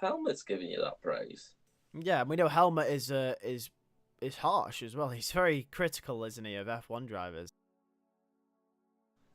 Helmut's giving you that praise. Yeah, and we know Helmut is harsh as well. He's very critical, isn't he, of F1 drivers.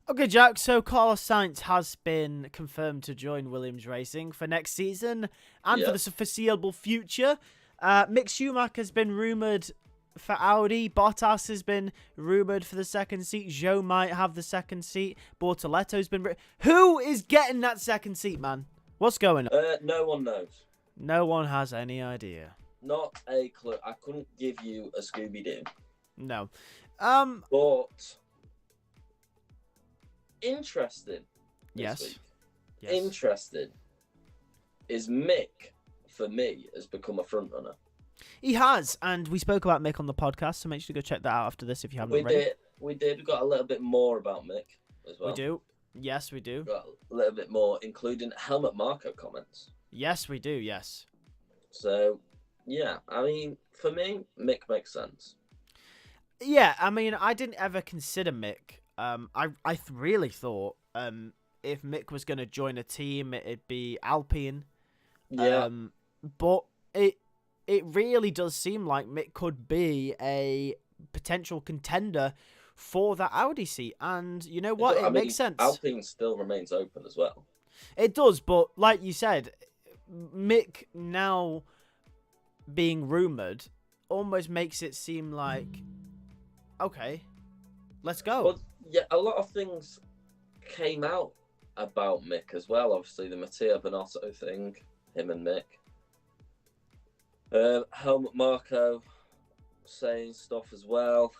Okay, Jack, so Carlos Sainz has been confirmed to join Williams Racing for next season and for the foreseeable future. Mick Schumacher has been rumoured for Audi. Bottas has been rumoured for the second seat. Zhou might have the second seat. Bortoletto's been... Who is getting that second seat, man? What's going on? No one knows. No one has any idea. Not a clue. I couldn't give you a Scooby-Doo. No. But... interesting. Yes. Week. Yes. Interesting is Mick, for me, has become a front runner. He has, and we spoke about Mick on the podcast, so make sure to go check that out after this if you haven't already. We did. We got a little bit more about Mick as well. We do. Yes, we do. Got a little bit more, including Helmut Marko comments. Yes, we do. Yes. So, yeah, I mean, for me, Mick makes sense. Yeah, I mean, I didn't ever consider Mick. I really thought if Mick was going to join a team, it'd be Alpine. Yeah. But it really does seem like Mick could be a potential contender for that Audi seat. And you know what? It makes sense. Alpine still remains open as well. It does, but like you said, Mick now being rumoured almost makes it seem like, okay, let's go. But yeah, a lot of things came out about Mick as well. Obviously, the Mattia Binotto thing, him and Mick. Helmut Marko saying stuff as well.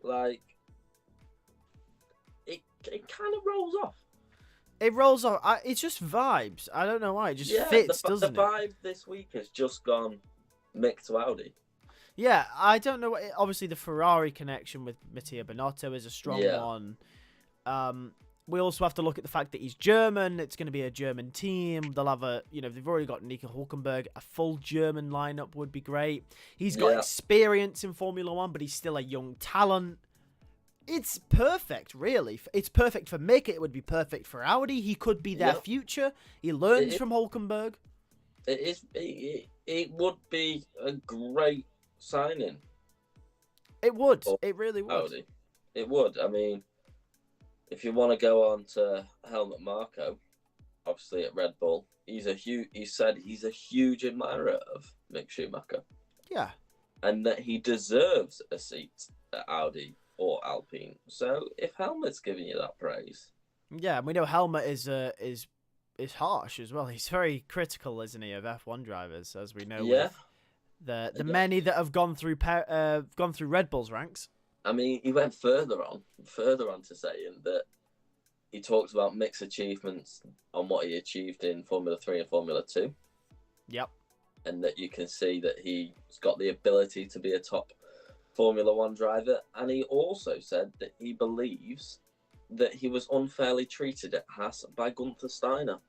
Like, it kind of rolls off. It rolls off. It's just vibes. I don't know why. It just fits, doesn't it? The vibe this week has just gone Mick to Audi. Yeah, I don't know. Obviously, the Ferrari connection with Mattia Binotto is a strong one. We also have to look at the fact that he's German. It's going to be a German team. They'll have they've already got Nico Hulkenberg. A full German lineup would be great. He's got experience in Formula One, but he's still a young talent. It's perfect, really. It's perfect for Mick. It would be perfect for Audi. He could be their future. He learns from Hulkenberg. It would be a great signing. It would. It really would. Audi. It would. I mean, if you want to go on to Helmut Marko, obviously at Red Bull, he said he's a huge admirer of Mick Schumacher. Yeah. And that he deserves a seat at Audi or Alpine. So if Helmut's giving you that praise. Yeah, and we know Helmut is harsh as well. He's very critical, isn't he, of F1 drivers, as we know with the many that have gone through Red Bull's ranks. I mean, he went further on to saying that he talks about Mick's achievements on what he achieved in Formula 3 and Formula 2. Yep. And that you can see that he's got the ability to be a top Formula One driver. And he also said that he believes that he was unfairly treated at Haas by Gunther Steiner.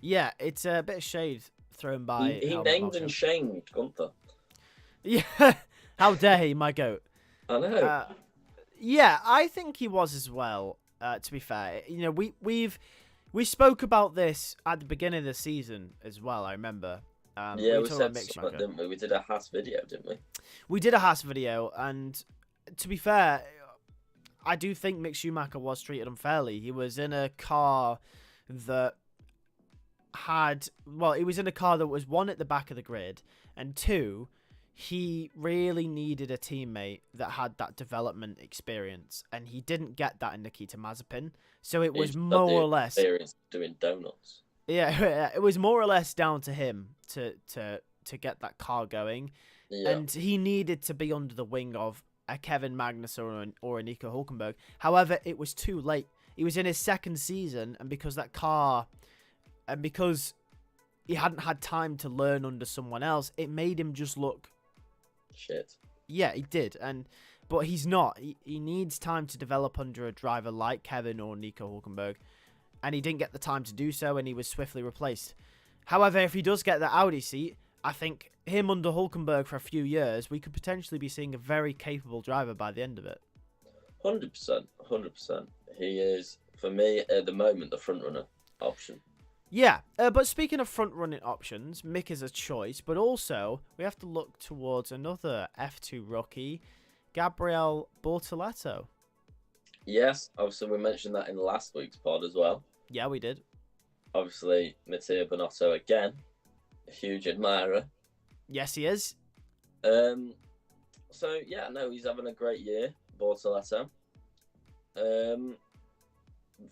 Yeah, it's a bit of shade thrown by... He named and shamed Gunther. Yeah, how dare he, my goat. I know. Yeah, I think he was as well, to be fair. You know, we spoke about this at the beginning of the season as well, I remember. We said something, didn't we? We did a Haas video, didn't we? We did a Haas video, and to be fair, I do think Mick Schumacher was treated unfairly. He was in a car that he was in a car that was, one, at the back of the grid, and two, he really needed a teammate that had that development experience, and he didn't get that in Nikita Mazepin. So it was more or less experience doing donuts. Yeah, it was more or less down to him to get that car going, and he needed to be under the wing of a Kevin Magnussen or a Nico Hulkenberg. However, it was too late. He was in his second season, and because he hadn't had time to learn under someone else, it made him just look shit. Yeah, he did, but he's not. He needs time to develop under a driver like Kevin or Nico Hulkenberg, and he didn't get the time to do so, and he was swiftly replaced. However, if he does get the Audi seat, I think him under Hulkenberg for a few years, we could potentially be seeing a very capable driver by the end of it. 100%. He is, for me, at the moment, the front runner option. Yeah, but speaking of front-running options, Mick is a choice, but also we have to look towards another F2 rookie, Gabriel Bortoleto. Yes, obviously we mentioned that in last week's pod as well. Yeah, we did. Obviously, Matteo Binotto again, a huge admirer. Yes, he is. So yeah, no, he's having a great year, Bortoleto.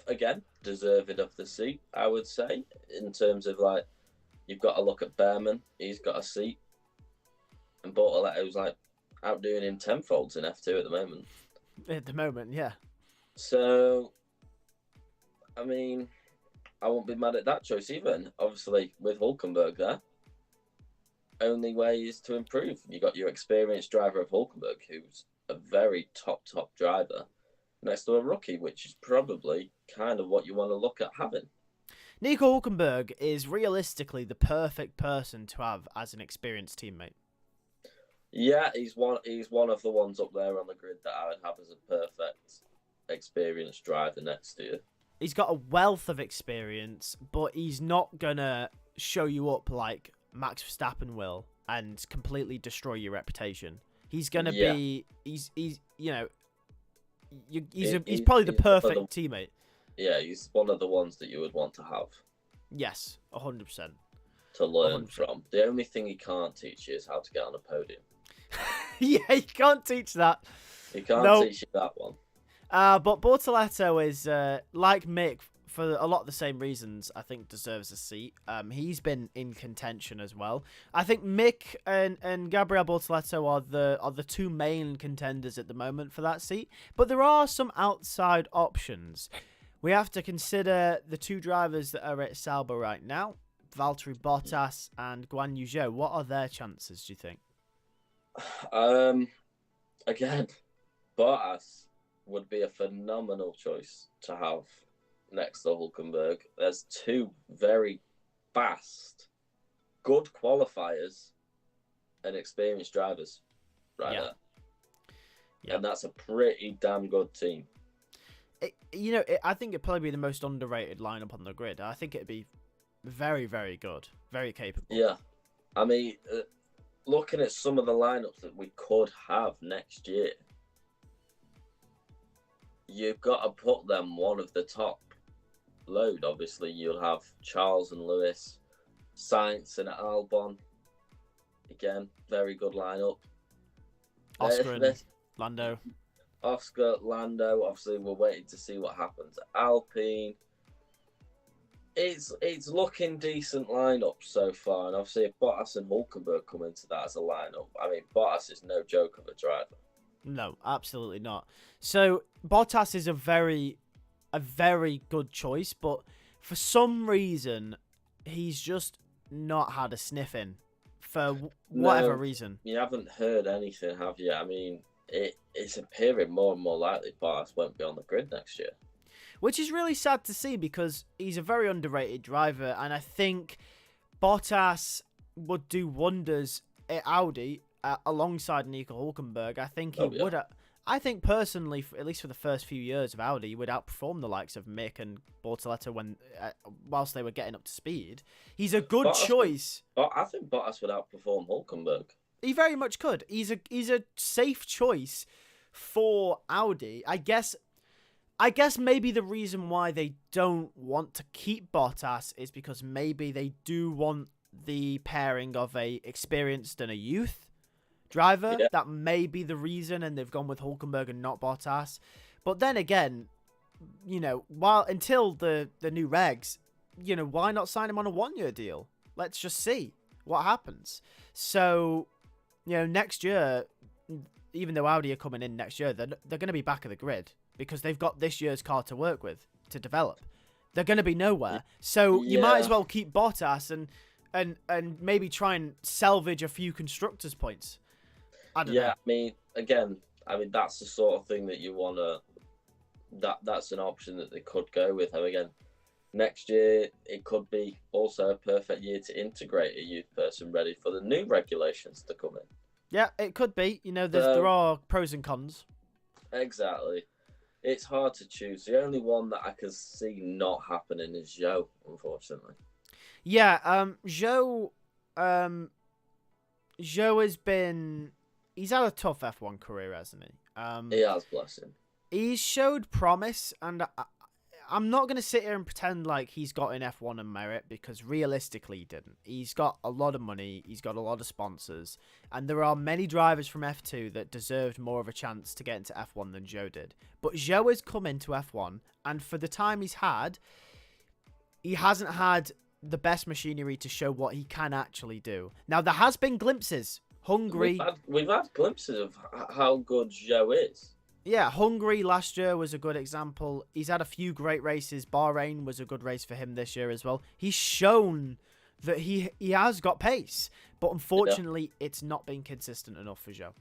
Again, deserved of the seat, I would say, in terms of like, you've got to look at Behrman, he's got a seat, and Bortoleto's like outdoing him tenfolds in F2 at the moment. At the moment, yeah. So, I mean, I won't be mad at that choice either. And obviously, with Hulkenberg there, only way is to improve. You got your experienced driver of Hulkenberg, who's a very top driver, next to a rookie, which is probably kind of what you want to look at having. Nico Hulkenberg is realistically the perfect person to have as an experienced teammate. Yeah, he's one of the ones up there on the grid that I would have as a perfect experienced driver next to you. He's got a wealth of experience, but he's not gonna show you up like Max Verstappen will and completely destroy your reputation. He's gonna be he's probably the perfect teammate. Yeah, he's one of the ones that you would want to have. Yes, 100%. To learn 100%. From. The only thing he can't teach you is how to get on a podium. Yeah, he can't teach that. He can't teach you that one. But Bortoleto is, like Mick, for a lot of the same reasons, I think deserves a seat. He's been in contention as well. I think Mick and Gabriel Bortoleto are the two main contenders at the moment for that seat. But there are some outside options. We have to consider the two drivers that are at Sauber right now, Valtteri Bottas and Guan Yu Zhou. What are their chances, do you think? Again, Bottas would be a phenomenal choice to have next to Hulkenberg. There's two very fast, good qualifiers and experienced drivers right there. Yeah. And that's a pretty damn good team. I think it'd probably be the most underrated lineup on the grid. I think it'd be very, very good, very capable. Yeah. I mean, looking at some of the lineups that we could have next year, you've got to put them one of the top load. Obviously, you'll have Charles and Lewis, Sainz and Albon. Again, very good lineup. Oscar and Lando. Oscar, Lando. Obviously, we're waiting to see what happens at Alpine. It's looking decent lineup so far, and obviously if Bottas and Hulkenberg come into that as a lineup, I mean Bottas is no joke of a driver. No, absolutely not. So Bottas is a very good choice, but for some reason he's just not had a sniff in for whatever reason. You haven't heard anything, have you? I mean, it's appearing more and more likely Bottas won't be on the grid next year. Which is really sad to see because he's a very underrated driver, and I think Bottas would do wonders at Audi alongside Nico Hulkenberg. I think he would. I think personally, at least for the first few years of Audi, he would outperform the likes of Mick and Bortoleto whilst they were getting up to speed. He's a good choice. I think Bottas would outperform Hulkenberg. He very much could. He's a safe choice for Audi. I guess maybe the reason why they don't want to keep Bottas is because maybe they do want the pairing of a experienced and a youth driver. Yeah. That may be the reason, and they've gone with Hulkenberg and not Bottas. But then again, until the new regs, why not sign him on a 1-year deal? Let's just see what happens. So, next year, even though Audi are coming in next year, they're going to be back of the grid. Because they've got this year's car to work with, to develop. They're going to be nowhere. So you might as well keep Bottas and maybe try and salvage a few constructors' points. I don't know. I mean, again, that's the sort of thing that you want to... That's an option that they could go with. And again, next year, it could be also a perfect year to integrate a youth person ready for the new regulations to come in. Yeah, it could be. There are pros and cons. Exactly. It's hard to choose. The only one that I can see not happening is Zhou, unfortunately. Yeah, Zhou has been... He's had a tough F1 career, hasn't he? He has, bless him. He's showed promise, and I'm not going to sit here and pretend like he's got in F1 and merit, because realistically he didn't. He's got a lot of money, he's got a lot of sponsors, and there are many drivers from F2 that deserved more of a chance to get into F1 than Zhou did. But Zhou has come into F1, and for the time he's had, he hasn't had the best machinery to show what he can actually do. Now, there has been glimpses. Hungary... We've had glimpses of how good Zhou is. Yeah, Hungary last year was a good example. He's had a few great races. Bahrain was a good race for him this year as well. He's shown that he has got pace, but unfortunately, it's not been consistent enough for Zhou.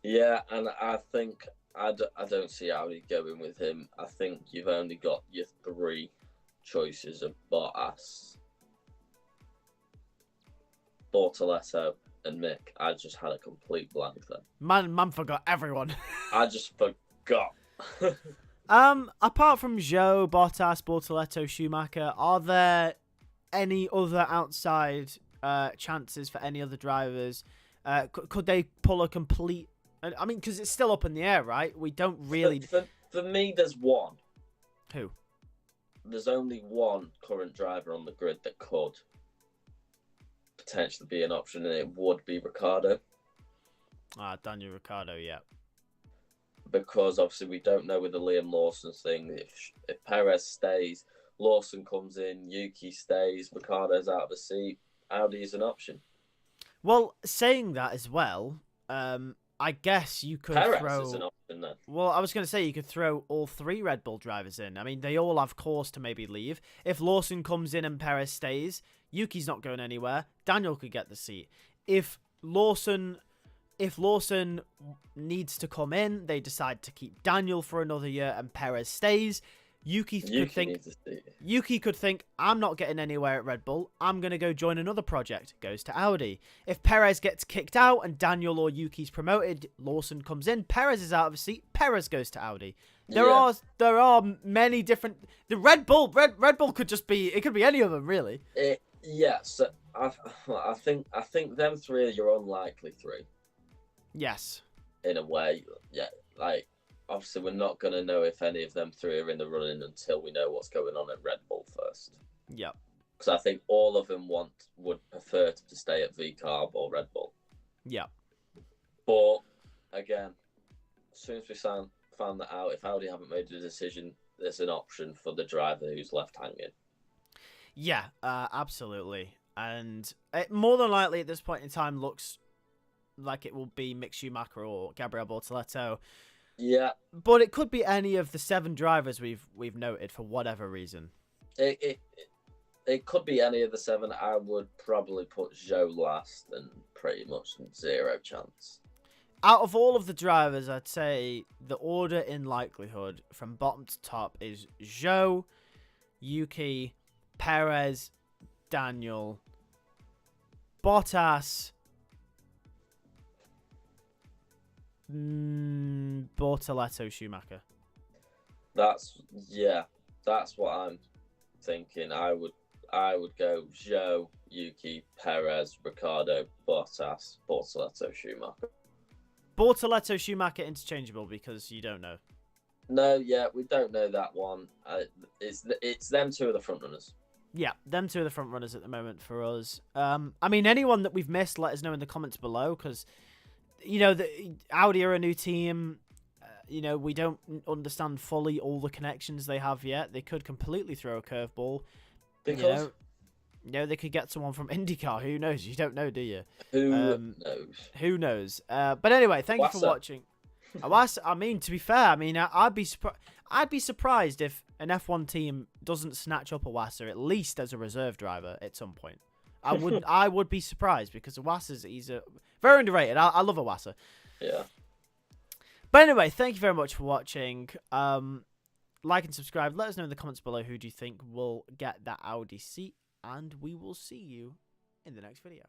Yeah, and I think I don't see Audi going with him. I think you've only got your three choices of Bottas, Bortoleto, and Mick. I just had a complete blank then. Man forgot everyone. I just forgot. Apart from Zhou, Bottas, Bortoleto, Schumacher, are there any other outside chances for any other drivers? Could they pull a complete... I mean, because it's still up in the air, right? We don't really... For me, there's one. Who? There's only one current driver on the grid that could potentially be an option, and it would be Ricciardo. Daniel Ricciardo, yeah. Because obviously we don't know with the Liam Lawson thing. If Perez stays, Lawson comes in, Yuki stays, Ricciardo's out of the seat, Audi is an option. Well, saying that as well, I guess you could Perez is an option then. Well, I was going to say you could throw all three Red Bull drivers in. I mean, they all have cause to maybe leave. If Lawson comes in and Perez stays, Yuki's not going anywhere. Daniel could get the seat. If Lawson needs to come in, they decide to keep Daniel for another year and Perez stays, Yuki could think, I'm not getting anywhere at Red Bull. I'm going to go join another project. Goes to Audi. If Perez gets kicked out and Daniel or Yuki's promoted, Lawson comes in. Perez is out of a seat. Perez goes to Audi. There are many different... The Red Bull could just be... It could be any of them, really. Yes. I think them three are your unlikely three. Yes. In a way. Yeah. Like, obviously, we're not going to know if any of them three are in the running until we know what's going on at Red Bull first. Yep. Because I think all of them would prefer to stay at VCarb or Red Bull. Yep. But, again, as soon as we found that out, if Audi haven't made a decision, there's an option for the driver who's left hanging. Yeah, absolutely. And it more than likely at this point in time looks like it will be Mick Schumacher or Gabriel Bortoleto. Yeah. But it could be any of the 7 drivers we've noted for whatever reason. It could be any of the 7. I would probably put Zhou last and pretty much 0 chance. Out of all of the drivers, I'd say the order in likelihood from bottom to top is Zhou, Yuki, Perez, Daniel, Bottas, Bortoleto, Schumacher. That's what I'm thinking. I would go Zhou, Yuki, Perez, Ricciardo, Bottas, Bortoleto, Schumacher. Bortoleto, Schumacher interchangeable because you don't know. No, yeah, we don't know that one. It's them two are the front runners. Yeah, them two are the front runners at the moment for us. I mean, anyone that we've missed, let us know in the comments below, because, you know, Audi are a new team. You know, we don't understand fully all the connections they have yet. They could completely throw a curveball. Because... You know, they could get someone from IndyCar. Who knows? You don't know, do you? Who knows? Who knows? But anyway, thank you for watching. I mean, to be fair, I mean, I'd be surprised if an F1 team doesn't snatch up a Wasser at least as a reserve driver at some point. I would be surprised because he's a very underrated. I love a Wasser. Yeah. But anyway, thank you very much for watching. Like and subscribe. Let us know in the comments below who do you think will get that Audi seat, and we will see you in the next video.